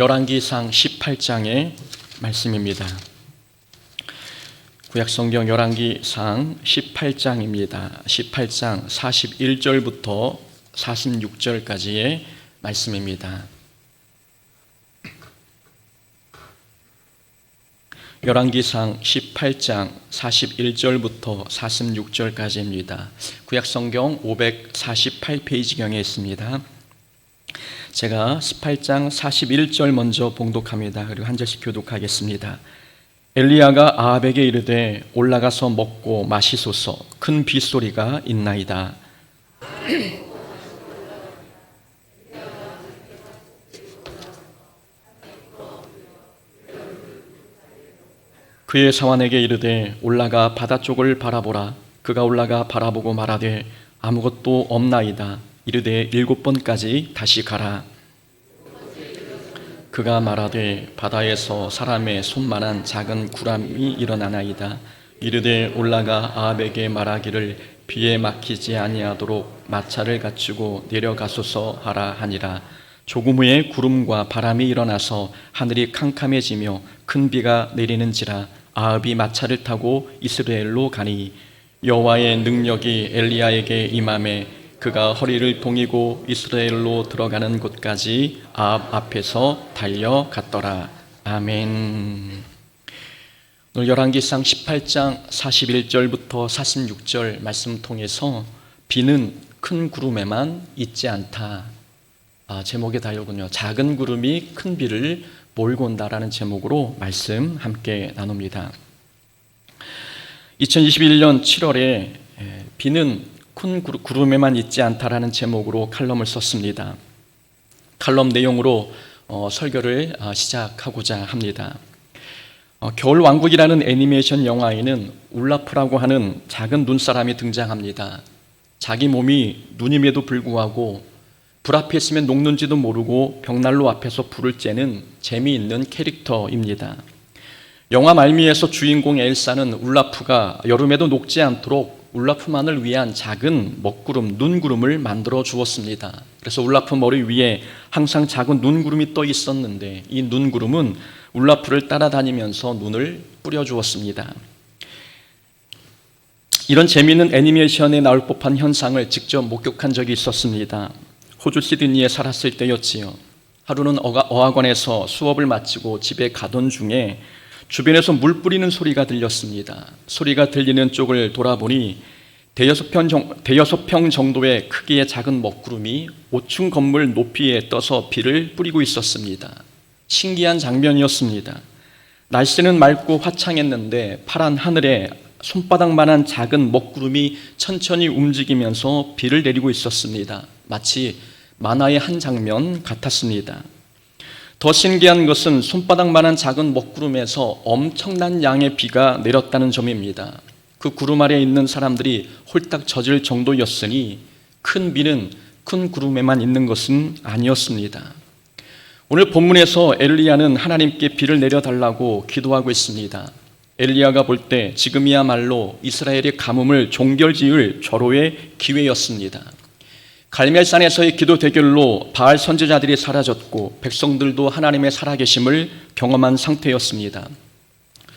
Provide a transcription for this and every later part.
열왕기상 18장의 말씀입니다. 구약성경 열왕기상 18장입니다. 18장 41절부터 46절까지의 말씀입니다. 열왕기상 18장 41절부터 46절까지입니다. 구약성경 548페이지경에 있습니다. 제가 18장 41절 먼저 봉독합니다. 그리고 한 절씩 교독하겠습니다. 엘리야가 아합에게 이르되 올라가서 먹고 마시소서, 큰 빗소리가 있나이다. 그의 사환에게 이르되 올라가 바다 쪽을 바라보라. 그가 올라가 바라보고 말하되 아무것도 없나이다. 이르되 7번까지 다시 가라. 그가 말하되 바다에서 사람의 손만한 작은 구람이 일어나나이다. 이르되 올라가 아합에게 말하기를 비에 막히지 아니하도록 마차를 갖추고 내려가소서 하라 하니라. 조금 후에 구름과 바람이 일어나서 하늘이 캄캄해지며 큰 비가 내리는지라. 아합이 마차를 타고 이스라엘로 가니 여호와의 능력이 엘리야에게 임하매 그가 허리를 동이고 이스라엘로 들어가는 곳까지 아합 앞에서 달려갔더라. 아멘. 오늘 열왕기상 18장 41절부터 46절 말씀 통해서 비는 큰 구름에만 있지 않다. 제목의 다요군요. 작은 구름이 큰 비를 몰고 온다라는 제목으로 말씀 함께 나눕니다. 2021년 7월에 비는 큰 구름에만 있지 않다라는 제목으로 칼럼을 썼습니다. 칼럼 내용으로 설교를 시작하고자 합니다. 겨울왕국이라는 애니메이션 영화에는 울라프라고 하는 작은 눈사람이 등장합니다. 자기 몸이 눈임에도 불구하고 불 앞에 있으면 녹는지도 모르고 벽난로 앞에서 불을 쬐는 재미있는 캐릭터입니다. 영화 말미에서 주인공 엘사는 울라프가 여름에도 녹지 않도록 울라프만을 위한 작은 먹구름, 눈구름을 만들어 주었습니다. 그래서 울라프 머리 위에 항상 작은 눈구름이 떠 있었는데 이 눈구름은 울라프를 따라다니면서 눈을 뿌려 주었습니다. 이런 재미있는 애니메이션에 나올 법한 현상을 직접 목격한 적이 있었습니다. 호주 시드니에 살았을 때였지요. 하루는 어학원에서 수업을 마치고 집에 가던 중에 주변에서 물 뿌리는 소리가 들렸습니다. 소리가 들리는 쪽을 돌아보니 대여섯 평 정도의 크기의 작은 먹구름이 5층 건물 높이에 떠서 비를 뿌리고 있었습니다. 신기한 장면이었습니다. 날씨는 맑고 화창했는데 파란 하늘에 손바닥만한 작은 먹구름이 천천히 움직이면서 비를 내리고 있었습니다. 마치 만화의 한 장면 같았습니다. 더 신기한 것은 손바닥만한 작은 먹구름에서 엄청난 양의 비가 내렸다는 점입니다. 그 구름 아래에 있는 사람들이 홀딱 젖을 정도였으니 큰 비는 큰 구름에만 있는 것은 아니었습니다. 오늘 본문에서 엘리야는 하나님께 비를 내려달라고 기도하고 있습니다. 엘리야가 볼 때 지금이야말로 이스라엘의 가뭄을 종결지을 절호의 기회였습니다. 갈멜산에서의 기도 대결로 바알 선지자들이 사라졌고 백성들도 하나님의 살아계심을 경험한 상태였습니다.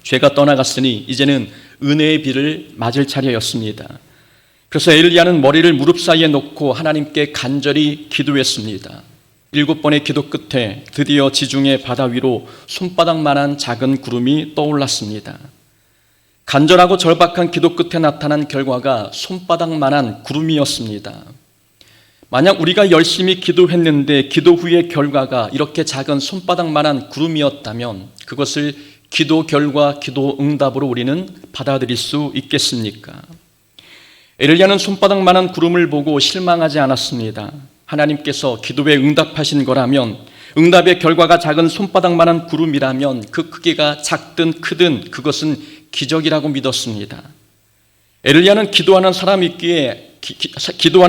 죄가 떠나갔으니 이제는 은혜의 비를 맞을 차례였습니다. 그래서 엘리야는 머리를 무릎 사이에 놓고 하나님께 간절히 기도했습니다. 7번의 기도 끝에 드디어 지중해 바다 위로 손바닥만한 작은 구름이 떠올랐습니다. 간절하고 절박한 기도 끝에 나타난 결과가 손바닥만한 구름이었습니다. 만약 우리가 열심히 기도했는데 기도 후의 결과가 이렇게 작은 손바닥만한 구름이었다면 그것을 기도 결과, 기도 응답으로 우리는 받아들일 수 있겠습니까? 엘리야는 손바닥만한 구름을 보고 실망하지 않았습니다. 하나님께서 기도에 응답하신 거라면, 응답의 결과가 작은 손바닥만한 구름이라면 그 크기가 작든 크든 그것은 기적이라고 믿었습니다. 엘리야는 기도하는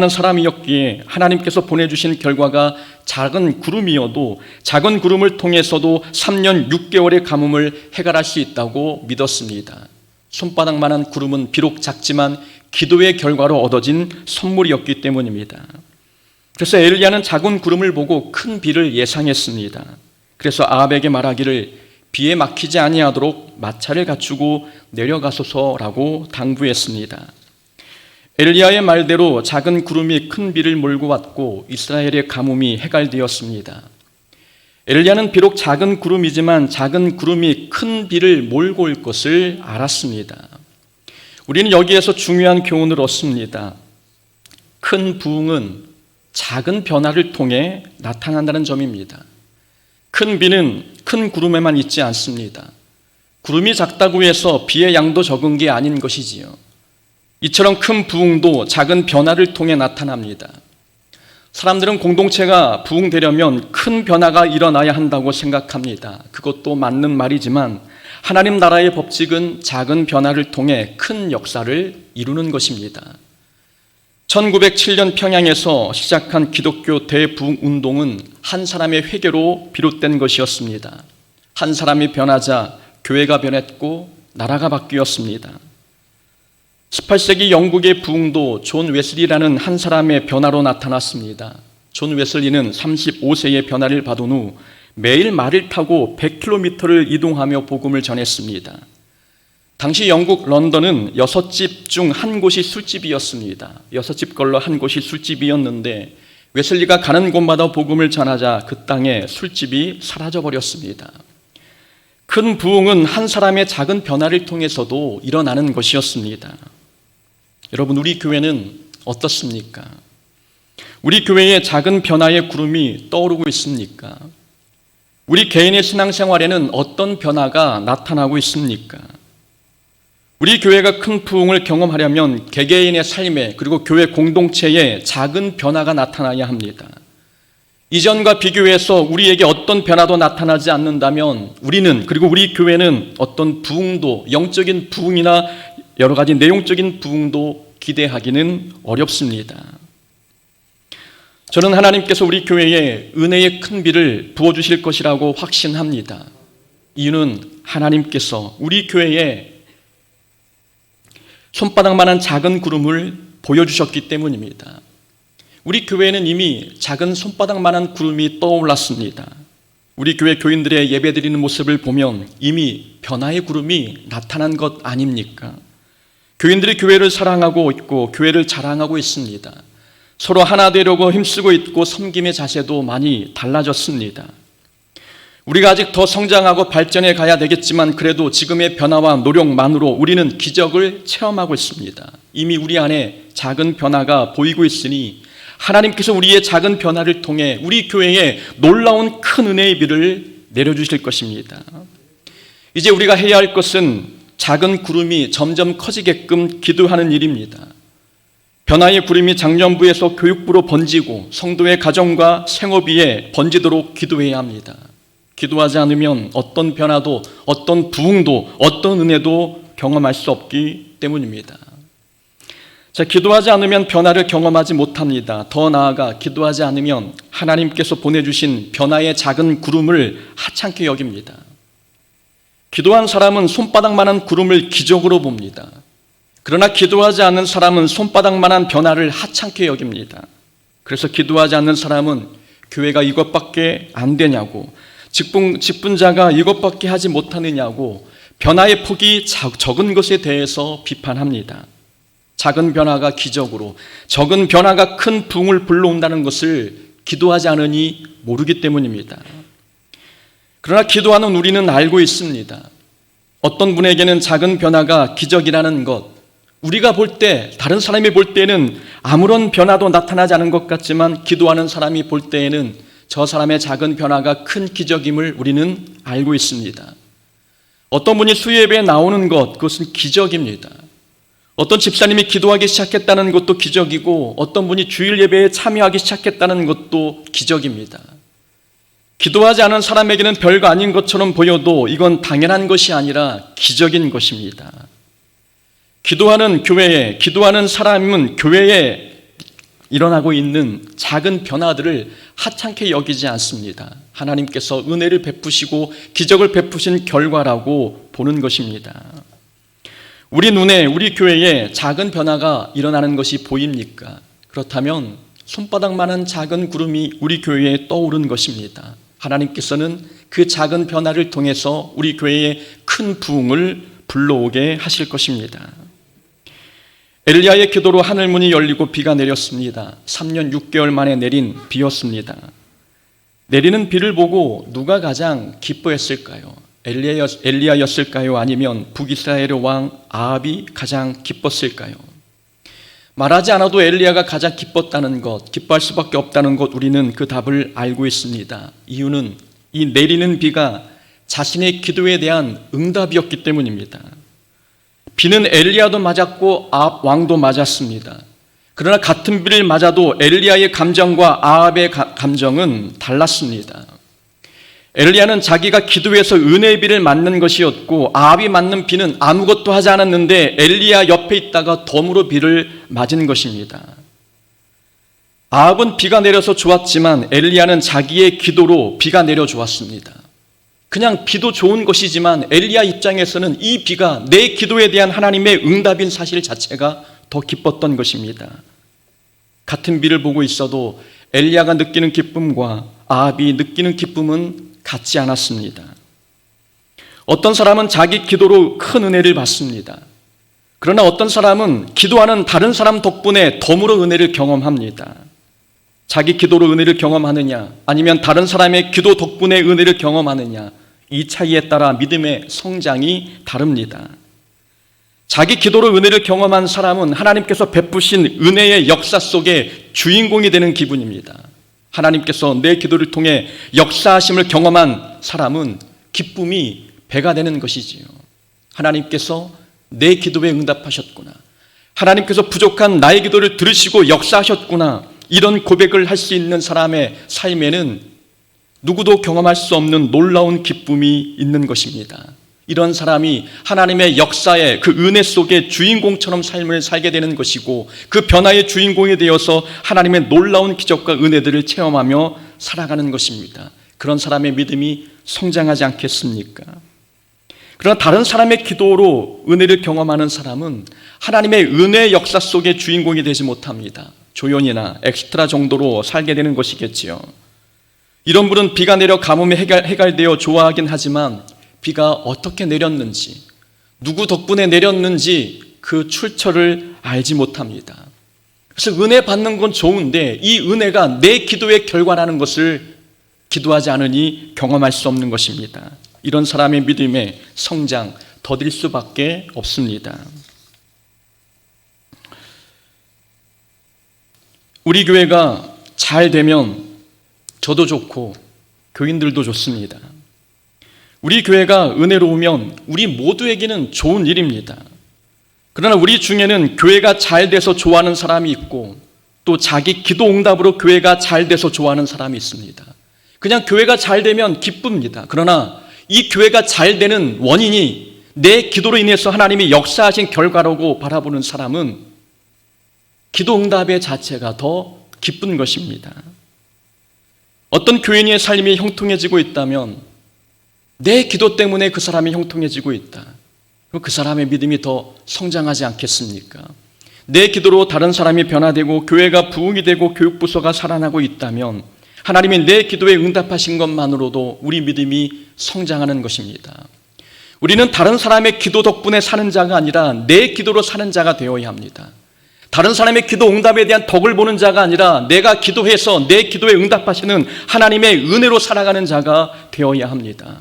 사람이었기에 하나님께서 보내주신 결과가 작은 구름이어도 작은 구름을 통해서도 3년 6개월의 가뭄을 해결할 수 있다고 믿었습니다. 손바닥만한 구름은 비록 작지만 기도의 결과로 얻어진 선물이었기 때문입니다. 그래서 엘리야는 작은 구름을 보고 큰 비를 예상했습니다. 그래서 아합에게 말하기를 비에 막히지 아니하도록 마차를 갖추고 내려가소서라고 당부했습니다. 엘리야의 말대로 작은 구름이 큰 비를 몰고 왔고 이스라엘의 가뭄이 해갈되었습니다. 엘리야는 비록 작은 구름이지만 작은 구름이 큰 비를 몰고 올 것을 알았습니다. 우리는 여기에서 중요한 교훈을 얻습니다. 큰 부흥은 작은 변화를 통해 나타난다는 점입니다. 큰 비는 큰 구름에만 있지 않습니다. 구름이 작다고 해서 비의 양도 적은 게 아닌 것이지요. 이처럼 큰 부흥도 작은 변화를 통해 나타납니다. 사람들은 공동체가 부흥되려면 큰 변화가 일어나야 한다고 생각합니다. 그것도 맞는 말이지만 하나님 나라의 법칙은 작은 변화를 통해 큰 역사를 이루는 것입니다. 1907년 평양에서 시작한 기독교 대부흥 운동은 한 사람의 회개로 비롯된 것이었습니다. 한 사람이 변하자 교회가 변했고 나라가 바뀌었습니다. 18세기 영국의 부흥도 존 웨슬리라는 한 사람의 변화로 나타났습니다. 존 웨슬리는 35세의 변화를 받은 후 매일 말을 타고 100km를 이동하며 복음을 전했습니다. 당시 영국 런던은 6집 중 한 곳이 술집이었습니다. 6집 걸로 한 곳이 술집이었는데 웨슬리가 가는 곳마다 복음을 전하자 그 땅에 술집이 사라져버렸습니다. 큰 부흥은 한 사람의 작은 변화를 통해서도 일어나는 것이었습니다. 여러분, 우리 교회는 어떻습니까? 우리 교회의 작은 변화의 구름이 떠오르고 있습니까? 우리 개인의 신앙생활에는 어떤 변화가 나타나고 있습니까? 우리 교회가 큰 부흥을 경험하려면 개개인의 삶에 그리고 교회 공동체에 작은 변화가 나타나야 합니다. 이전과 비교해서 우리에게 어떤 변화도 나타나지 않는다면 우리는 그리고 우리 교회는 어떤 부흥도 영적인 부흥이나 여러 가지 내용적인 부흥도 기대하기는 어렵습니다. 저는 하나님께서 우리 교회에 은혜의 큰 비를 부어주실 것이라고 확신합니다. 이유는 하나님께서 우리 교회에 손바닥만한 작은 구름을 보여주셨기 때문입니다. 우리 교회에는 이미 작은 손바닥만한 구름이 떠올랐습니다. 우리 교회 교인들의 예배드리는 모습을 보면 이미 변화의 구름이 나타난 것 아닙니까? 교인들이 교회를 사랑하고 있고 교회를 자랑하고 있습니다. 서로 하나 되려고 힘쓰고 있고 섬김의 자세도 많이 달라졌습니다. 우리가 아직 더 성장하고 발전해 가야 되겠지만 그래도 지금의 변화와 노력만으로 우리는 기적을 체험하고 있습니다. 이미 우리 안에 작은 변화가 보이고 있으니 하나님께서 우리의 작은 변화를 통해 우리 교회에 놀라운 큰 은혜의 비를 내려주실 것입니다. 이제 우리가 해야 할 것은 작은 구름이 점점 커지게끔 기도하는 일입니다. 변화의 구름이 장년부에서 교육부로 번지고 성도의 가정과 생업위에 번지도록 기도해야 합니다. 기도하지 않으면 어떤 변화도 어떤 부흥도 어떤 은혜도 경험할 수 없기 때문입니다. 자, 기도하지 않으면 변화를 경험하지 못합니다. 더 나아가 기도하지 않으면 하나님께서 보내주신 변화의 작은 구름을 하찮게 여깁니다. 기도한 사람은 손바닥만한 구름을 기적으로 봅니다. 그러나 기도하지 않는 사람은 손바닥만한 변화를 하찮게 여깁니다. 그래서 기도하지 않는 사람은 교회가 이것밖에 안 되냐고, 직분자가 이것밖에 하지 못하느냐고 변화의 폭이 적은 것에 대해서 비판합니다. 작은 변화가 기적으로, 적은 변화가 큰 부흥을 불러온다는 것을 기도하지 않으니 모르기 때문입니다. 그러나 기도하는 우리는 알고 있습니다. 어떤 분에게는 작은 변화가 기적이라는 것, 우리가 볼 때, 다른 사람이 볼 때는 아무런 변화도 나타나지 않은 것 같지만 기도하는 사람이 볼 때에는 저 사람의 작은 변화가 큰 기적임을 우리는 알고 있습니다. 어떤 분이 수요예배에 나오는 것, 그것은 기적입니다. 어떤 집사님이 기도하기 시작했다는 것도 기적이고 어떤 분이 주일 예배에 참여하기 시작했다는 것도 기적입니다. 기도하지 않은 사람에게는 별거 아닌 것처럼 보여도 이건 당연한 것이 아니라 기적인 것입니다. 기도하는 교회에, 기도하는 사람은 교회에 일어나고 있는 작은 변화들을 하찮게 여기지 않습니다. 하나님께서 은혜를 베푸시고 기적을 베푸신 결과라고 보는 것입니다. 우리 눈에, 우리 교회에 작은 변화가 일어나는 것이 보입니까? 그렇다면 손바닥만한 작은 구름이 우리 교회에 떠오른 것입니다. 하나님께서는 그 작은 변화를 통해서 우리 교회에 큰 부흥을 불러오게 하실 것입니다. 엘리야의 기도로 하늘문이 열리고 비가 내렸습니다. 3년 6개월 만에 내린 비였습니다. 내리는 비를 보고 누가 가장 기뻐했을까요? 엘리야였을까요? 아니면 북이스라엘의 왕 아합이 가장 기뻤을까요? 말하지 않아도 엘리야가 가장 기뻤다는 것, 기뻐할 수밖에 없다는 것, 우리는 그 답을 알고 있습니다. 이유는 이 내리는 비가 자신의 기도에 대한 응답이었기 때문입니다. 비는 엘리야도 맞았고 아합 왕도 맞았습니다. 그러나 같은 비를 맞아도 엘리야의 감정과 아합의 감정은 달랐습니다. 엘리야는 자기가 기도해서 은혜의 비를 맞는 것이었고, 아합이 맞는 비는 아무것도 하지 않았는데 엘리야 옆에 있다가 덤으로 비를 맞은 것입니다. 아합은 비가 내려서 좋았지만 엘리야는 자기의 기도로 비가 내려 좋았습니다. 그냥 비도 좋은 것이지만 엘리야 입장에서는 이 비가 내 기도에 대한 하나님의 응답인 사실 자체가 더 기뻤던 것입니다. 같은 비를 보고 있어도 엘리야가 느끼는 기쁨과 아합이 느끼는 기쁨은 같지 않았습니다. 어떤 사람은 자기 기도로 큰 은혜를 받습니다. 그러나 어떤 사람은 기도하는 다른 사람 덕분에 덤으로 은혜를 경험합니다. 자기 기도로 은혜를 경험하느냐, 아니면 다른 사람의 기도 덕분에 은혜를 경험하느냐, 이 차이에 따라 믿음의 성장이 다릅니다. 자기 기도로 은혜를 경험한 사람은 하나님께서 베푸신 은혜의 역사 속에 주인공이 되는 기분입니다. 하나님께서 내 기도를 통해 역사하심을 경험한 사람은 기쁨이 배가 되는 것이지요. 하나님께서 내 기도에 응답하셨구나, 하나님께서 부족한 나의 기도를 들으시고 역사하셨구나, 이런 고백을 할 수 있는 사람의 삶에는 누구도 경험할 수 없는 놀라운 기쁨이 있는 것입니다. 이런 사람이 하나님의 역사의 그 은혜 속에 주인공처럼 삶을 살게 되는 것이고, 그 변화의 주인공이 되어서 하나님의 놀라운 기적과 은혜들을 체험하며 살아가는 것입니다. 그런 사람의 믿음이 성장하지 않겠습니까? 그러나 다른 사람의 기도로 은혜를 경험하는 사람은 하나님의 은혜의 역사 속의 주인공이 되지 못합니다. 조연이나 엑스트라 정도로 살게 되는 것이겠지요. 이런 분은 비가 내려 가뭄에 해갈되어 좋아하긴 하지만 비가 어떻게 내렸는지, 누구 덕분에 내렸는지 그 출처를 알지 못합니다. 그래서 은혜 받는 건 좋은데 이 은혜가 내 기도의 결과라는 것을 기도하지 않으니 경험할 수 없는 것입니다. 이런 사람의 믿음의 성장 더딜 수밖에 없습니다. 우리 교회가 잘 되면 저도 좋고 교인들도 좋습니다. 우리 교회가 은혜로우면 우리 모두에게는 좋은 일입니다. 그러나 우리 중에는 교회가 잘 돼서 좋아하는 사람이 있고, 또 자기 기도 응답으로 교회가 잘 돼서 좋아하는 사람이 있습니다. 그냥 교회가 잘 되면 기쁩니다. 그러나 이 교회가 잘 되는 원인이 내 기도로 인해서 하나님이 역사하신 결과라고 바라보는 사람은 기도 응답의 자체가 더 기쁜 것입니다. 어떤 교인의 삶이 형통해지고 있다면 내 기도 때문에 그 사람이 형통해지고 있다. 그럼 그 사람의 믿음이 더 성장하지 않겠습니까? 내 기도로 다른 사람이 변화되고 교회가 부흥이 되고 교육부서가 살아나고 있다면 하나님이 내 기도에 응답하신 것만으로도 우리 믿음이 성장하는 것입니다. 우리는 다른 사람의 기도 덕분에 사는 자가 아니라 내 기도로 사는 자가 되어야 합니다. 다른 사람의 기도 응답에 대한 덕을 보는 자가 아니라 내가 기도해서 내 기도에 응답하시는 하나님의 은혜로 살아가는 자가 되어야 합니다.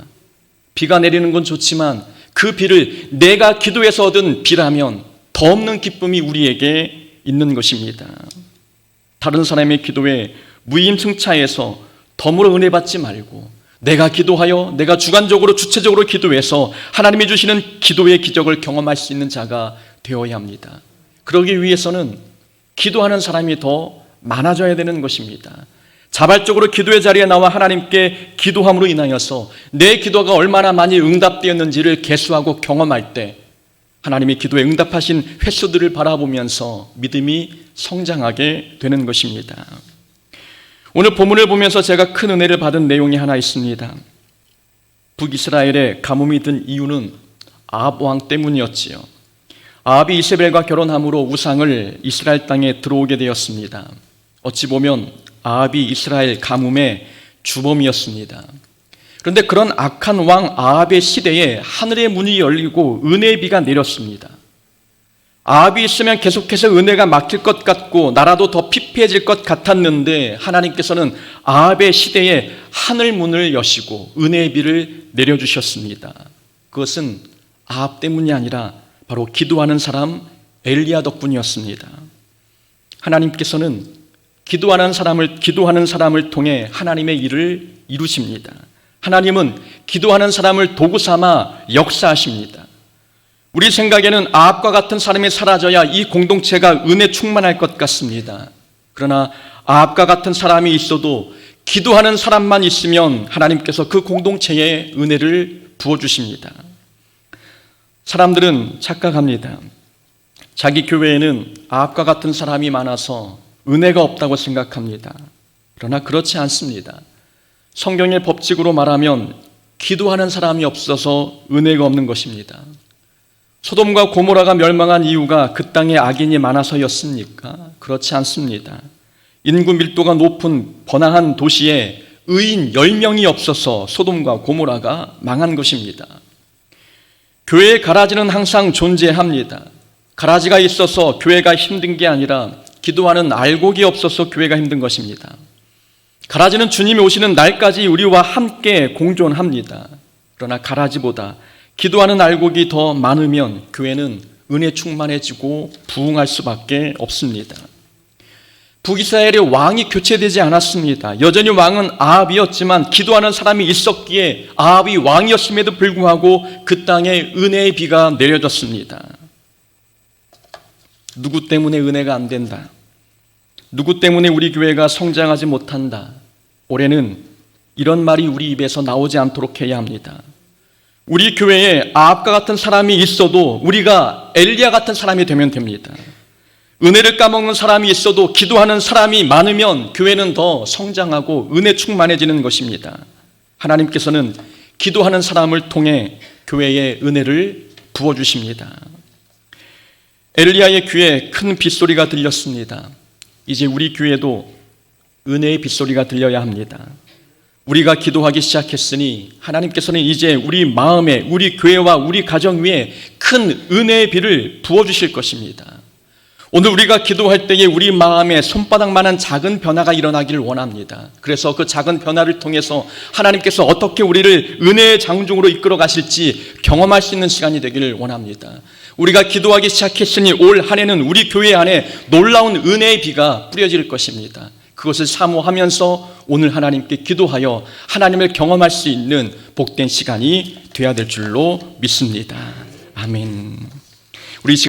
비가 내리는 건 좋지만 그 비를 내가 기도해서 얻은 비라면 더 없는 기쁨이 우리에게 있는 것입니다. 다른 사람의 기도에 무임승차해서 덤으로 은혜 받지 말고 내가 기도하여 내가 주관적으로 주체적으로 기도해서 하나님이 주시는 기도의 기적을 경험할 수 있는 자가 되어야 합니다. 그러기 위해서는 기도하는 사람이 더 많아져야 되는 것입니다. 자발적으로 기도의 자리에 나와 하나님께 기도함으로 인하여서 내 기도가 얼마나 많이 응답되었는지를 계수하고 경험할 때 하나님이 기도에 응답하신 횟수들을 바라보면서 믿음이 성장하게 되는 것입니다. 오늘 본문을 보면서 제가 큰 은혜를 받은 내용이 하나 있습니다. 북이스라엘에 가뭄이 든 이유는 아합 왕 때문이었지요. 아합이 이세벨과 결혼함으로 우상을 이스라엘 땅에 들어오게 되었습니다. 어찌 보면 아합이 이스라엘 가뭄의 주범이었습니다. 그런데 그런 악한 왕 아합의 시대에 하늘의 문이 열리고 은혜의 비가 내렸습니다. 아합이 있으면 계속해서 은혜가 막힐 것 같고 나라도 더 피폐해질 것 같았는데 하나님께서는 아합의 시대에 하늘 문을 여시고 은혜의 비를 내려주셨습니다. 그것은 아합 때문이 아니라 바로 기도하는 사람 엘리야 덕분이었습니다. 하나님께서는 기도하는 사람을 통해 하나님의 일을 이루십니다. 하나님은 기도하는 사람을 도구 삼아 역사하십니다. 우리 생각에는 아합과 같은 사람이 사라져야 이 공동체가 은혜 충만할 것 같습니다. 그러나 아합과 같은 사람이 있어도 기도하는 사람만 있으면 하나님께서 그 공동체에 은혜를 부어주십니다. 사람들은 착각합니다. 자기 교회에는 아합과 같은 사람이 많아서 은혜가 없다고 생각합니다. 그러나 그렇지 않습니다. 성경의 법칙으로 말하면 기도하는 사람이 없어서 은혜가 없는 것입니다. 소돔과 고모라가 멸망한 이유가 그 땅에 악인이 많아서였습니까? 그렇지 않습니다. 인구 밀도가 높은 번화한 도시에 의인 10명이 없어서 소돔과 고모라가 망한 것입니다. 교회의 가라지는 항상 존재합니다. 가라지가 있어서 교회가 힘든 게 아니라 기도하는 알곡이 없어서 교회가 힘든 것입니다. 가라지는 주님이 오시는 날까지 우리와 함께 공존합니다. 그러나 가라지보다 기도하는 알곡이 더 많으면 교회는 은혜 충만해지고 부흥할 수밖에 없습니다. 북이스라엘의 왕이 교체되지 않았습니다. 여전히 왕은 아합이었지만 기도하는 사람이 있었기에 아합이 왕이었음에도 불구하고 그 땅에 은혜의 비가 내려졌습니다. 누구 때문에 은혜가 안 된다. 누구 때문에 우리 교회가 성장하지 못한다. 올해는 이런 말이 우리 입에서 나오지 않도록 해야 합니다. 우리 교회에 아합과 같은 사람이 있어도 우리가 엘리야 같은 사람이 되면 됩니다. 은혜를 까먹는 사람이 있어도 기도하는 사람이 많으면 교회는 더 성장하고 은혜 충만해지는 것입니다. 하나님께서는 기도하는 사람을 통해 교회에 은혜를 부어주십니다. 엘리야의 귀에 큰 빗소리가 들렸습니다. 이제 우리 교회도 은혜의 빗소리가 들려야 합니다. 우리가 기도하기 시작했으니 하나님께서는 이제 우리 마음에, 우리 교회와 우리 가정 위에 큰 은혜의 비를 부어주실 것입니다. 오늘 우리가 기도할 때에 우리 마음에 손바닥만한 작은 변화가 일어나기를 원합니다. 그래서 그 작은 변화를 통해서 하나님께서 어떻게 우리를 은혜의 장중으로 이끌어 가실지 경험할 수 있는 시간이 되기를 원합니다. 우리가 기도하기 시작했으니 올 한 해는 우리 교회 안에 놀라운 은혜의 비가 뿌려질 것입니다. 그것을 사모하면서 오늘 하나님께 기도하여 하나님을 경험할 수 있는 복된 시간이 되어야 될 줄로 믿습니다. 아멘. 우리